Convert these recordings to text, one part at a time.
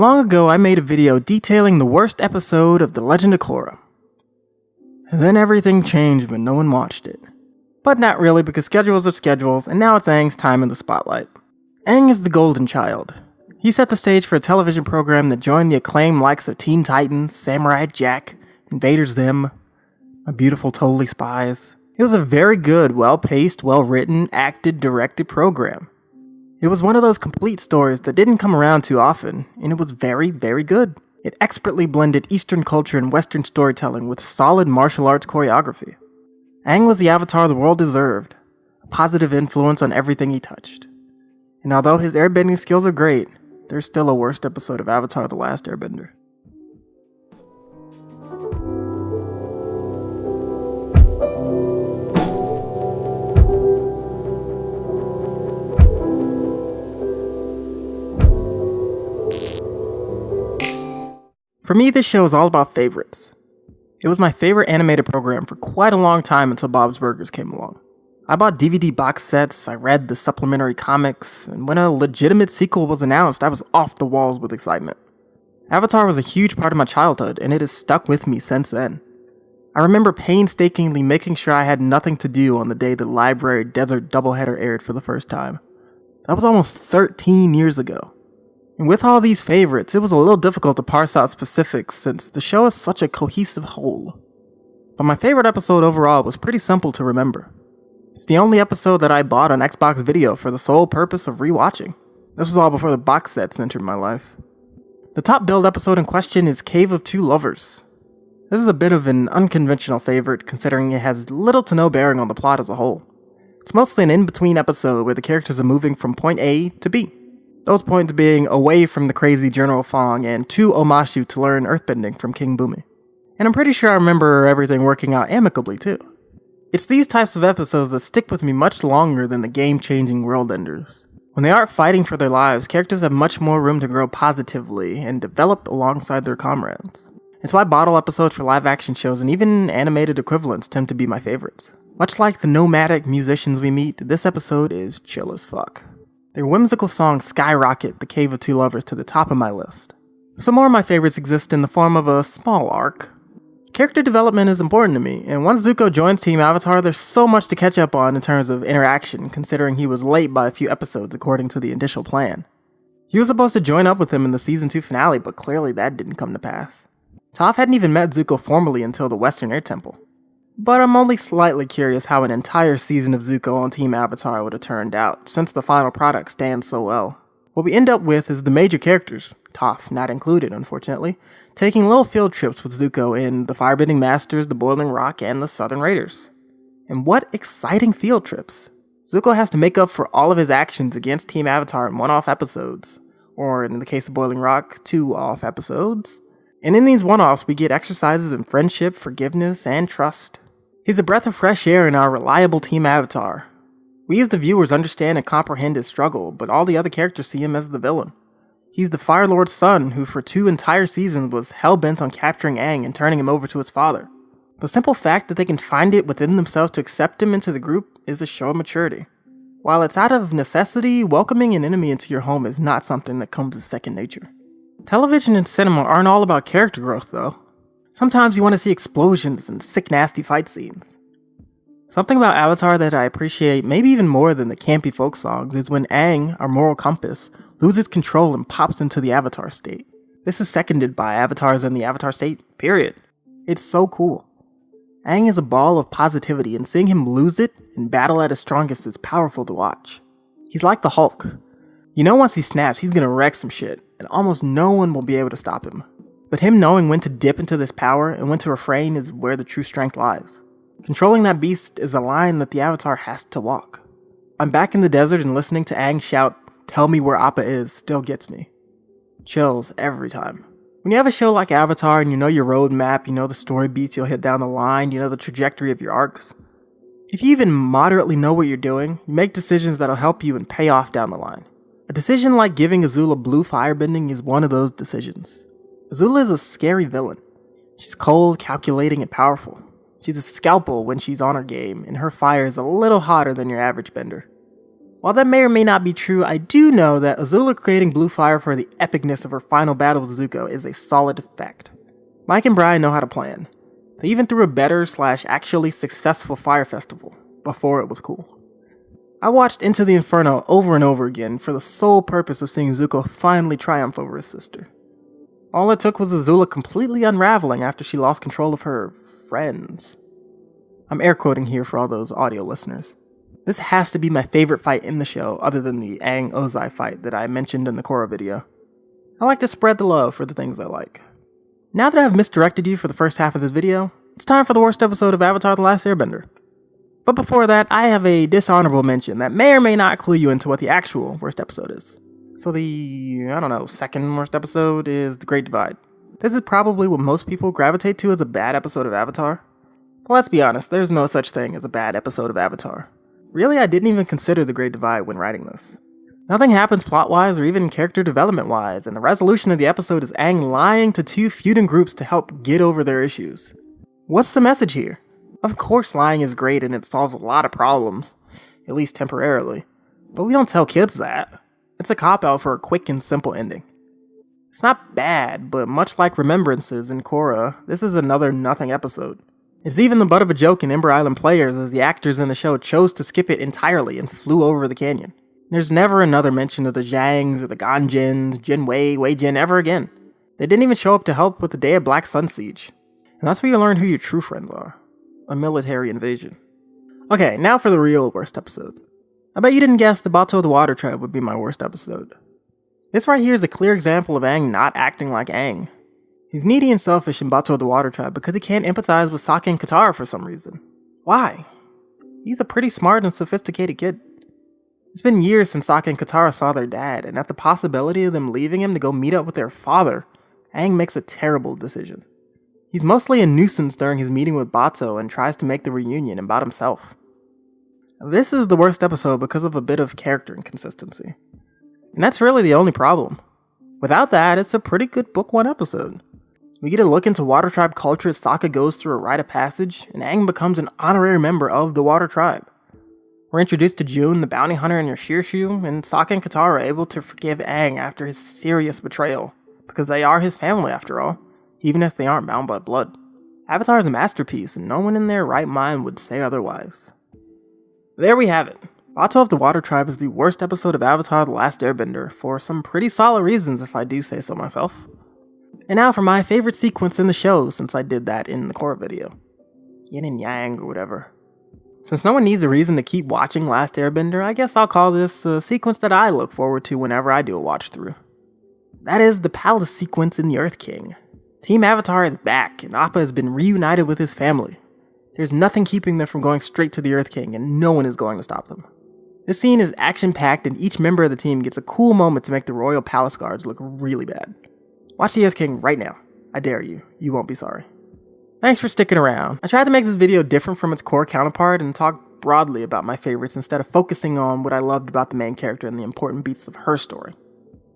Long ago, I made a video detailing the worst episode of The Legend of Korra. Then everything changed when no one watched it. But not really, because schedules are schedules, and now it's Aang's time in the spotlight. Aang is the golden child. He set the stage for a television program that joined the acclaimed likes of Teen Titans, Samurai Jack, Invaders Zim, My Beautiful Totally Spies. It was a very good, well-paced, well-written, acted, directed program. It was one of those complete stories that didn't come around too often, and it was very, very good. It expertly blended Eastern culture and Western storytelling with solid martial arts choreography. Aang was the avatar the world deserved, a positive influence on everything he touched. And although his airbending skills are great, there's still a worst episode of Avatar: The Last Airbender. For me, this show is all about favorites. It was my favorite animated program for quite a long time until Bob's Burgers came along. I bought DVD box sets, I read the supplementary comics, and when a legitimate sequel was announced, I was off the walls with excitement. Avatar was a huge part of my childhood, and it has stuck with me since then. I remember painstakingly making sure I had nothing to do on the day the Library Desert Doubleheader aired for the first time. That was almost 13 years ago. And with all these favorites, it was a little difficult to parse out specifics since the show is such a cohesive whole. But my favorite episode overall was pretty simple to remember. It's the only episode that I bought on Xbox Video for the sole purpose of rewatching. This was all before the box sets entered my life. The top billed episode in question is Cave of Two Lovers. This is a bit of an unconventional favorite considering it has little to no bearing on the plot as a whole. It's mostly an in-between episode where the characters are moving from point A to B. Those points being away from the crazy General Fong and to Omashu to learn earthbending from King Bumi. And I'm pretty sure I remember everything working out amicably too. It's these types of episodes that stick with me much longer than the game-changing world enders. When they aren't fighting for their lives, characters have much more room to grow positively and develop alongside their comrades. It's why bottle episodes for live-action shows and even animated equivalents tend to be my favorites. Much like the nomadic musicians we meet, this episode is chill as fuck. Their whimsical songs skyrocket The Cave of Two Lovers to the top of my list. Some more of my favorites exist in the form of a small arc. Character development is important to me, and once Zuko joins Team Avatar, there's so much to catch up on in terms of interaction, considering he was late by a few episodes according to the initial plan. He was supposed to join up with him in the Season 2 finale, but clearly that didn't come to pass. Toph hadn't even met Zuko formally until the Western Air Temple. But I'm only slightly curious how an entire season of Zuko on Team Avatar would have turned out, since the final product stands so well. What we end up with is the major characters, Toph not included unfortunately, taking little field trips with Zuko in the Firebending Masters, the Boiling Rock, and the Southern Raiders. And what exciting field trips! Zuko has to make up for all of his actions against Team Avatar in one-off episodes, or in the case of Boiling Rock, 2 off episodes. And in these one-offs we get exercises in friendship, forgiveness, and trust. He's a breath of fresh air in our reliable Team Avatar. We as the viewers understand and comprehend his struggle, but all the other characters see him as the villain. He's the Fire Lord's son who for 2 entire seasons was hell-bent on capturing Aang and turning him over to his father. The simple fact that they can find it within themselves to accept him into the group is a show of maturity. While it's out of necessity, welcoming an enemy into your home is not something that comes as second nature. Television and cinema aren't all about character growth though. Sometimes you want to see explosions and sick nasty fight scenes. Something about Avatar that I appreciate maybe even more than the campy folk songs is when Aang, our moral compass, loses control and pops into the Avatar state. This is seconded by avatars in the Avatar state, period. It's so cool. Aang is a ball of positivity and seeing him lose it and battle at his strongest is powerful to watch. He's like the Hulk. You know once he snaps he's gonna wreck some shit and almost no one will be able to stop him. But him knowing when to dip into this power and when to refrain is where the true strength lies. Controlling that beast is a line that the Avatar has to walk. I'm back in the desert and listening to Aang shout, "Tell me where Appa is," still gets me. Chills every time. When you have a show like Avatar and you know your roadmap, you know the story beats you'll hit down the line, you know the trajectory of your arcs. If you even moderately know what you're doing, you make decisions that'll help you and pay off down the line. A decision like giving Azula blue firebending is one of those decisions. Azula is a scary villain. She's cold, calculating, and powerful. She's a scalpel when she's on her game, and her fire is a little hotter than your average bender. While that may or may not be true, I do know that Azula creating blue fire for the epicness of her final battle with Zuko is a solid fact. Mike and Brian know how to plan. They even threw a better / actually successful fire festival before it was cool. I watched Into the Inferno over and over again for the sole purpose of seeing Zuko finally triumph over his sister. All it took was Azula completely unraveling after she lost control of her friends. I'm air quoting here for all those audio listeners. This has to be my favorite fight in the show other than the Aang Ozai fight that I mentioned in the Korra video. I like to spread the love for the things I like. Now that I've misdirected you for the first half of this video, it's time for the worst episode of Avatar: The Last Airbender. But before that, I have a dishonorable mention that may or may not clue you into what the actual worst episode is. So the, second worst episode is The Great Divide. This is probably what most people gravitate to as a bad episode of Avatar. But let's be honest, there's no such thing as a bad episode of Avatar. Really, I didn't even consider The Great Divide when writing this. Nothing happens plot-wise or even character development-wise, and the resolution of the episode is Aang lying to two feuding groups to help get over their issues. What's the message here? Of course lying is great and it solves a lot of problems, at least temporarily, but we don't tell kids that. It's a cop-out for a quick and simple ending. It's not bad, but much like Remembrances in Korra, this is another nothing episode. It's even the butt of a joke in Ember Island Players as the actors in the show chose to skip it entirely and flew over the canyon. There's never another mention of the Zhangs or the Ganjins, Jinwei, Wei Jin ever again. They didn't even show up to help with the Day of Black Sun siege. And that's where you learn who your true friends are. A military invasion. Okay, now for the real worst episode. I bet you didn't guess the Bato the Water Tribe would be my worst episode. This right here is a clear example of Aang not acting like Aang. He's needy and selfish in Bato the Water Tribe because he can't empathize with Sokka and Katara for some reason. Why? He's a pretty smart and sophisticated kid. It's been years since Sokka and Katara saw their dad, and at the possibility of them leaving him to go meet up with their father, Aang makes a terrible decision. He's mostly a nuisance during his meeting with Bato and tries to make the reunion about himself. This is the worst episode because of a bit of character inconsistency. And that's really the only problem. Without that, it's a pretty good Book 1 episode. We get a look into Water Tribe culture as Sokka goes through a rite of passage, and Aang becomes an honorary member of the Water Tribe. We're introduced to June, the bounty hunter, and Shirshu, and Sokka and Katara are able to forgive Aang after his serious betrayal, because they are his family after all, even if they aren't bound by blood. Avatar is a masterpiece, and no one in their right mind would say otherwise. There we have it. Bato of the Water Tribe is the worst episode of Avatar: The Last Airbender, for some pretty solid reasons if I do say so myself. And now for my favorite sequence in the show, since I did that in the Korra video. Yin and Yang or whatever. Since no one needs a reason to keep watching Last Airbender, I guess I'll call this a sequence that I look forward to whenever I do a watch through. That is the palace sequence in the Earth King. Team Avatar is back, and Appa has been reunited with his family. There's nothing keeping them from going straight to the Earth King, and no one is going to stop them. This scene is action-packed, and each member of the team gets a cool moment to make the Royal Palace Guards look really bad. Watch the Earth King right now. I dare you. You won't be sorry. Thanks for sticking around. I tried to make this video different from its core counterpart and talk broadly about my favorites instead of focusing on what I loved about the main character and the important beats of her story.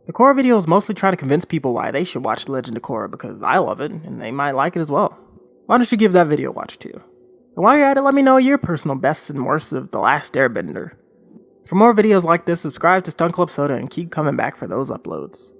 The Korra videos mostly try to convince people why they should watch The Legend of Korra because I love it and they might like it as well. Why don't you give that video a watch too? And while you're at it, let me know your personal bests and worsts of The Last Airbender. For more videos like this, subscribe to Stunt Club Soda and keep coming back for those uploads.